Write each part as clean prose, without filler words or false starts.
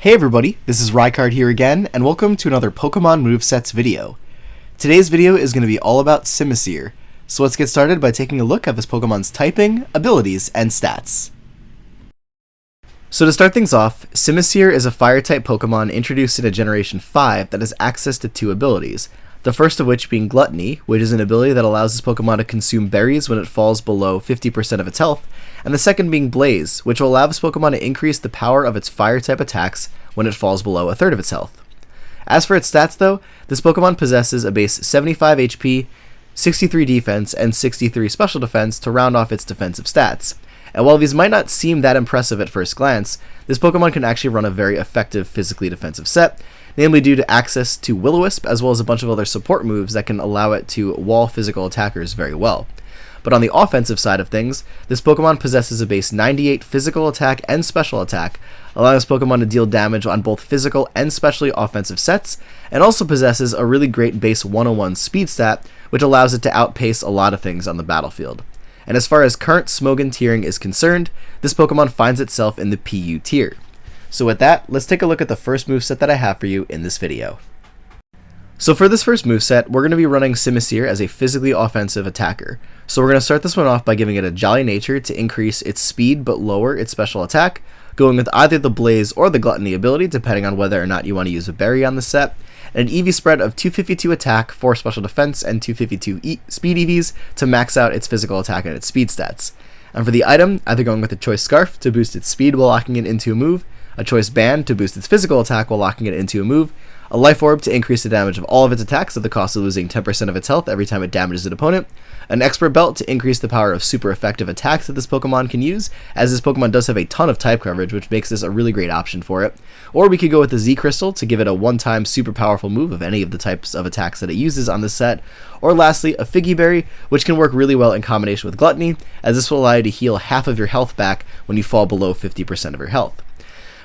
Hey everybody, this is Rykard here again, and welcome to another Pokemon Movesets video. Today's video is going to be all about Simisear, so let's get started by taking a look at this Pokemon's typing, abilities, and stats. So to start things off, Simisear is a Fire-type Pokemon introduced in a Generation 5 that has access to two abilities, the first of which being Gluttony, which is an ability that allows this Pokemon to consume berries when it falls below 50% of its health, and the second being Blaze, which will allow this Pokemon to increase the power of its Fire-type attacks when it falls below a third of its health. As for its stats though, this Pokemon possesses a base 75 HP, 63 defense, and 63 special defense to round off its defensive stats. And while these might not seem that impressive at first glance, this Pokemon can actually run a very effective physically defensive set, namely due to access to Will-O-Wisp as well as a bunch of other support moves that can allow it to wall physical attackers very well. But on the offensive side of things, this Pokemon possesses a base 98 physical attack and special attack, allowing this Pokemon to deal damage on both physical and specially offensive sets, and also possesses a really great base 101 speed stat, which allows it to outpace a lot of things on the battlefield. And as far as current Smogon tiering is concerned, this Pokemon finds itself in the PU tier. So with that, let's take a look at the first moveset that I have for you in this video. So for this first moveset, we're going to be running Simisear as a physically offensive attacker. So we're going to start this one off by giving it a Jolly Nature to increase its speed but lower its special attack, going with either the Blaze or the Gluttony ability depending on whether or not you want to use a berry on the set, and an EV spread of 252 attack, 4 special defense, and 252 speed EVs to max out its physical attack and its speed stats. And for the item, either going with a Choice Scarf to boost its speed while locking it into a move, a Choice Band to boost its physical attack while locking it into a move, a Life Orb to increase the damage of all of its attacks at the cost of losing 10% of its health every time it damages an opponent, an Expert Belt to increase the power of super effective attacks that this Pokemon can use, as this Pokemon does have a ton of type coverage, which makes this a really great option for it, or we could go with the Z Crystal to give it a one-time super powerful move of any of the types of attacks that it uses on this set, or lastly, a Figgy Berry, which can work really well in combination with Gluttony, as this will allow you to heal half of your health back when you fall below 50% of your health.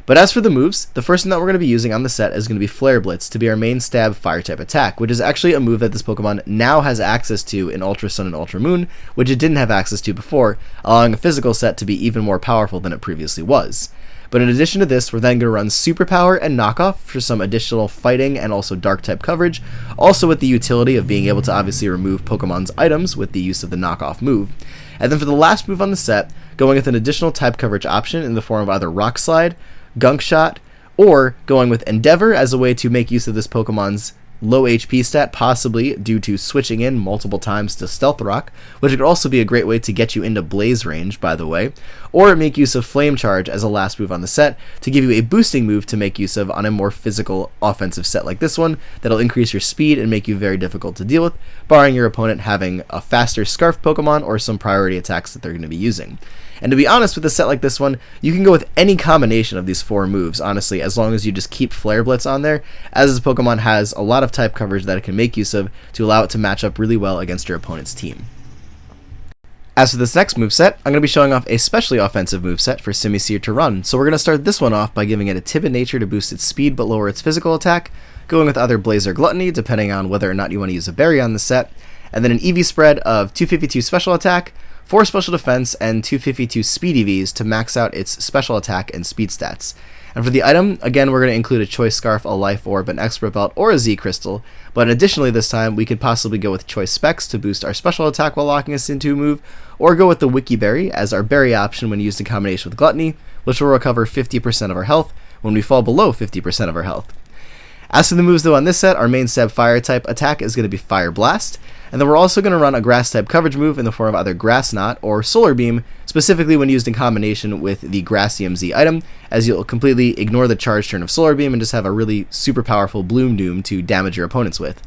But as for the moves, the first one that we're going to be using on the set is going to be Flare Blitz to be our main stab fire-type attack, which is actually a move that this Pokemon now has access to in Ultra Sun and Ultra Moon, which it didn't have access to before, allowing a physical set to be even more powerful than it previously was. But in addition to this, we're then going to run Superpower and Knockoff for some additional fighting and also Dark-type coverage, also with the utility of being able to obviously remove Pokemon's items with the use of the Knockoff move. And then for the last move on the set, going with an additional type coverage option in the form of either Rock Slide, Gunk Shot, or going with Endeavor as a way to make use of this Pokemon's low HP stat, possibly due to switching in multiple times to Stealth Rock, which could also be a great way to get you into Blaze range, by the way, or make use of Flame Charge as a last move on the set to give you a boosting move to make use of on a more physical offensive set like this one that'll increase your speed and make you very difficult to deal with, barring your opponent having a faster Scarf Pokemon or some priority attacks that they're going to be using. And to be honest, with a set like this one, you can go with any combination of these four moves, honestly, as long as you just keep Flare Blitz on there, as this Pokemon has a lot of type coverage that it can make use of to allow it to match up really well against your opponent's team. As for this next moveset, I'm going to be showing off a specially offensive moveset for Simisear to run, so we're going to start this one off by giving it a Timid Nature to boost its speed but lower its physical attack, going with either Blaze or Gluttony, depending on whether or not you want to use a berry on the set, and then an EV spread of 252 special attack, 4 special defense, and 252 speed EVs to max out its special attack and speed stats. And for the item, again, we're going to include a Choice Scarf, a Life Orb, an Expert Belt, or a Z Crystal, but additionally this time we could possibly go with Choice Specs to boost our special attack while locking us into a move, or go with the Wiki Berry as our berry option when used in combination with Gluttony, which will recover 50% of our health when we fall below 50% of our health. As for the moves though on this set, our main stab fire type attack is going to be Fire Blast, and then we're also going to run a grass type coverage move in the form of either Grass Knot or Solar Beam, specifically when used in combination with the Grassium Z item, as you'll completely ignore the charge turn of Solar Beam and just have a really super powerful Bloom Doom to damage your opponents with.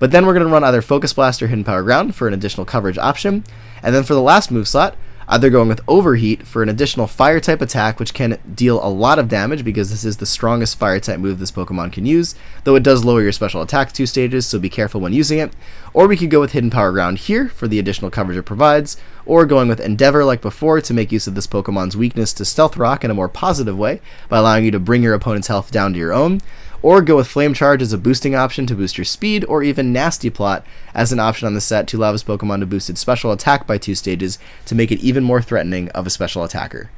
But then we're going to run either Focus Blast or Hidden Power Ground for an additional coverage option, and then for the last move slot, either going with Overheat for an additional fire type attack, which can deal a lot of damage because this is the strongest fire type move this Pokemon can use, though it does lower your special attack 2 stages, so be careful when using it. Or we could go with Hidden Power Ground here for the additional coverage it provides, or going with Endeavor like before to make use of this Pokemon's weakness to Stealth Rock in a more positive way by allowing you to bring your opponent's health down to your own, or go with Flame Charge as a boosting option to boost your speed, or even Nasty Plot as an option on the set to allow this Pokemon to boost its special attack by 2 stages to make it even more threatening of a special attacker.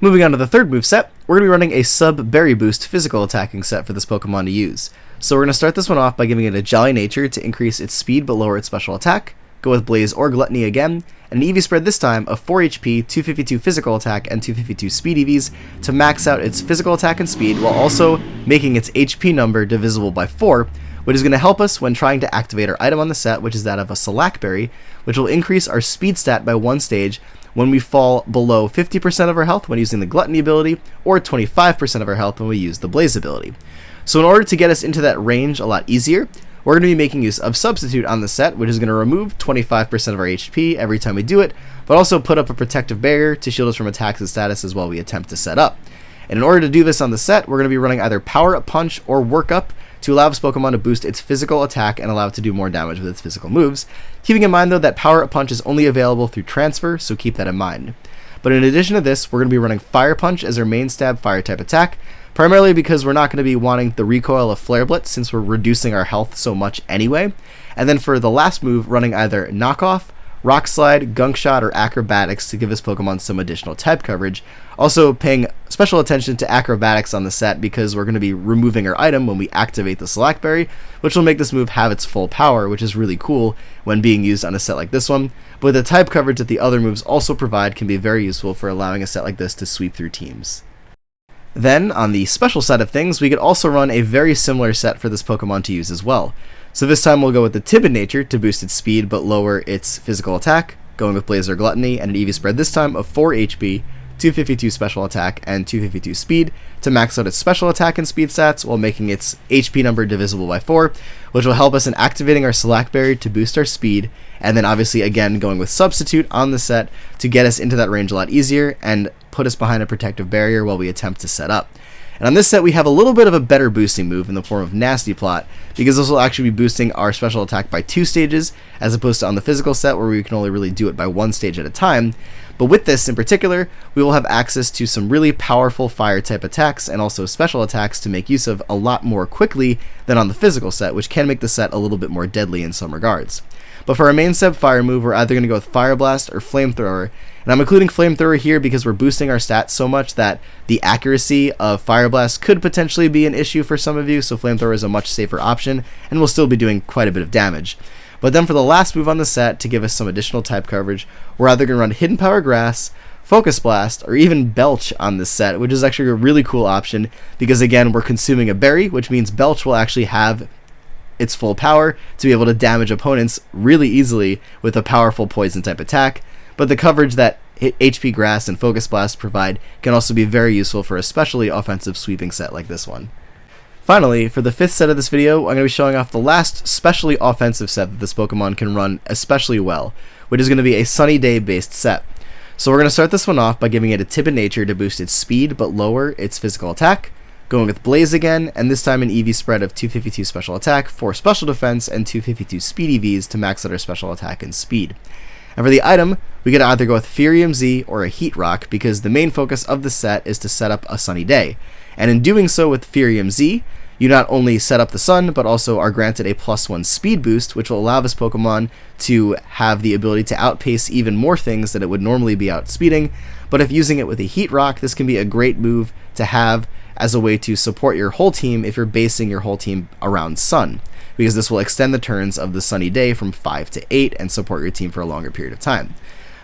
Moving on to the third moveset, we're going to be running a sub-berry boost physical attacking set for this Pokemon to use. So we're going to start this one off by giving it a Jolly Nature to increase its speed but lower its special attack, go with Blaze or Gluttony again, and an EV spread this time of 4 HP, 252 physical attack, and 252 speed EVs to max out its physical attack and speed while also making its HP number divisible by 4, which is going to help us when trying to activate our item on the set, which is that of a Slackberry, which will increase our speed stat by 1 stage when we fall below 50% of our health when using the Gluttony ability, or 25% of our health when we use the Blaze ability. So in order to get us into that range a lot easier, we're going to be making use of Substitute on the set, which is going to remove 25% of our HP every time we do it, but also put up a protective barrier to shield us from attacks and statuses while we attempt to set up. And in order to do this on the set, we're going to be running either Power Up Punch or Work Up to allow this Pokemon to boost its physical attack and allow it to do more damage with its physical moves. Keeping in mind though that Power Up Punch is only available through transfer, so keep that in mind. But in addition to this, we're going to be running Fire Punch as our main stab fire type attack, primarily because we're not going to be wanting the recoil of Flare Blitz since we're reducing our health so much anyway. And then for the last move, running either Knock Off, Rock Slide, Gunk Shot, or Acrobatics to give this Pokemon some additional type coverage. Also paying special attention to Acrobatics on the set because we're going to be removing our item when we activate the Slackberry, which will make this move have its full power, which is really cool when being used on a set like this one. But the type coverage that the other moves also provide can be very useful for allowing a set like this to sweep through teams. Then, on the special side of things, we could also run a very similar set for this Pokemon to use as well. So this time we'll go with the Timid Nature to boost its speed but lower its physical attack, going with Blaze or Gluttony, and an EV spread this time of 4 HP, 252 special attack, and 252 speed to max out its special attack and speed stats while making its HP number divisible by 4, which will help us in activating our Slackberry to boost our speed, and then obviously again going with Substitute on the set to get us into that range a lot easier and put us behind a protective barrier while we attempt to set up. And on this set we have a little bit of a better boosting move in the form of Nasty Plot, because this will actually be boosting our special attack by 2 stages, as opposed to on the physical set where we can only really do it by 1 stage at a time. But with this in particular, we will have access to some really powerful fire type attacks and also special attacks to make use of a lot more quickly than on the physical set, which can make the set a little bit more deadly in some regards. But for our main sub fire move, we're either going to go with Fire Blast or Flamethrower, and I'm including Flamethrower here because we're boosting our stats so much that the accuracy of Fire Blast could potentially be an issue for some of you, so Flamethrower is a much safer option, and will still be doing quite a bit of damage. But then for the last move on the set, to give us some additional type coverage, we're either going to run Hidden Power Grass, Focus Blast, or even Belch on this set, which is actually a really cool option, because again, we're consuming a berry, which means Belch will actually have its full power to be able to damage opponents really easily with a powerful poison type attack, but the coverage that HP Grass and Focus Blast provide can also be very useful for a especially offensive sweeping set like this one. Finally, for the 5th set of this video, I'm going to be showing off the last specially offensive set that this Pokemon can run especially well, which is going to be a Sunny Day based set. So we're going to start this one off by giving it a Timid Nature to boost its speed but lower its physical attack, going with Blaze again, and this time an EV spread of 252 special attack, 4 special defense, and 252 speed EVs to max out our special attack and speed. And for the item, we could either go with Furium Z or a Heat Rock, because the main focus of the set is to set up a sunny day. And in doing so with Furium Z, you not only set up the sun, but also are granted a +1 speed boost, which will allow this Pokemon to have the ability to outpace even more things that it would normally be outspeeding. But if using it with a Heat Rock, this can be a great move to have as a way to support your whole team if you're basing your whole team around sun, because this will extend the turns of the sunny day from 5 to 8 and support your team for a longer period of time.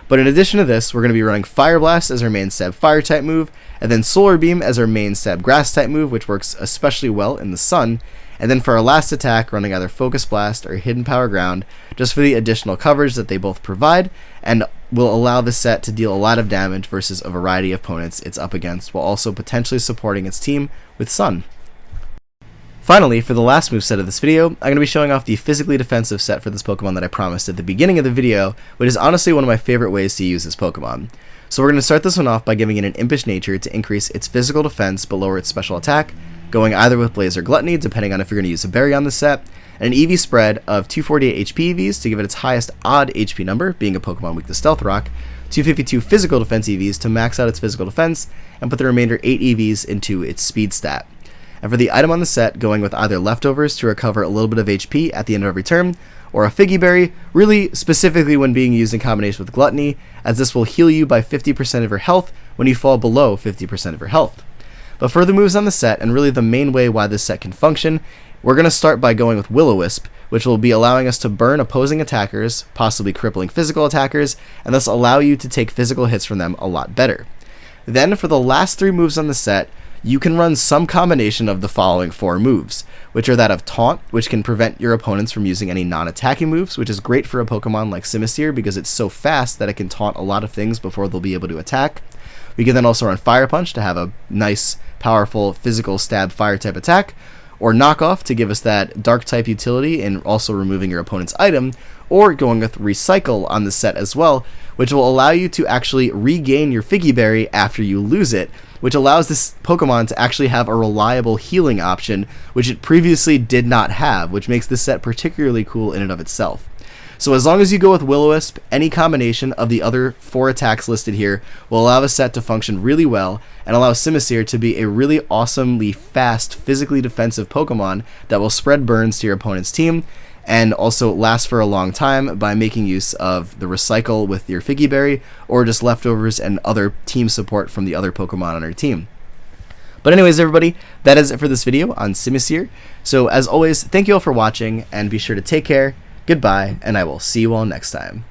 But in addition to this, we're going to be running Fire Blast as our main stab fire type move, and then Solar Beam as our main stab grass type move, which works especially well in the sun, and then for our last attack, running either Focus Blast or Hidden Power Ground, just for the additional coverage that they both provide, and will allow the set to deal a lot of damage versus a variety of opponents it's up against, while also potentially supporting its team with Sun. Finally, for the last moveset of this video, I'm going to be showing off the physically defensive set for this Pokemon that I promised at the beginning of the video, which is honestly one of my favorite ways to use this Pokemon. So we're going to start this one off by giving it an Impish Nature to increase its physical defense but lower its special attack, going either with Blaze or Gluttony, depending on if you're going to use a berry on the set, and an EV spread of 248 HP EVs to give it its highest odd HP number, being a Pokemon weak to Stealth Rock, 252 physical defense EVs to max out its physical defense, and put the remainder 8 EVs into its speed stat. And for the item on the set, going with either Leftovers to recover a little bit of HP at the end of every turn, or a Figgy Berry, really specifically when being used in combination with Gluttony, as this will heal you by 50% of your health when you fall below 50% of your health. But for the moves on the set, and really the main way why this set can function, we're going to start by going with Will-O-Wisp, which will be allowing us to burn opposing attackers, possibly crippling physical attackers, and thus allow you to take physical hits from them a lot better. Then for the last 3 moves on the set, you can run some combination of the following 4 moves, which are that of Taunt, which can prevent your opponents from using any non-attacking moves, which is great for a Pokemon like Simisear because it's so fast that it can taunt a lot of things before they'll be able to attack. We can then also run Fire Punch to have a nice, powerful, physical stab fire type attack, or Knock Off to give us that dark type utility and also removing your opponent's item, or going with Recycle on the set as well, which will allow you to actually regain your Figgy Berry after you lose it, which allows this Pokemon to actually have a reliable healing option, which it previously did not have, which makes this set particularly cool in and of itself. So as long as you go with Will-O-Wisp, any combination of the other 4 attacks listed here will allow the set to function really well and allow Simisear to be a really awesomely fast, physically defensive Pokemon that will spread burns to your opponent's team and also last for a long time by making use of the Recycle with your Figgy Berry or just leftovers and other team support from the other Pokemon on our team. But anyways, everybody, that is it for this video on Simisear. So as always, thank you all for watching, and be sure to take care, goodbye, and I will see you all next time.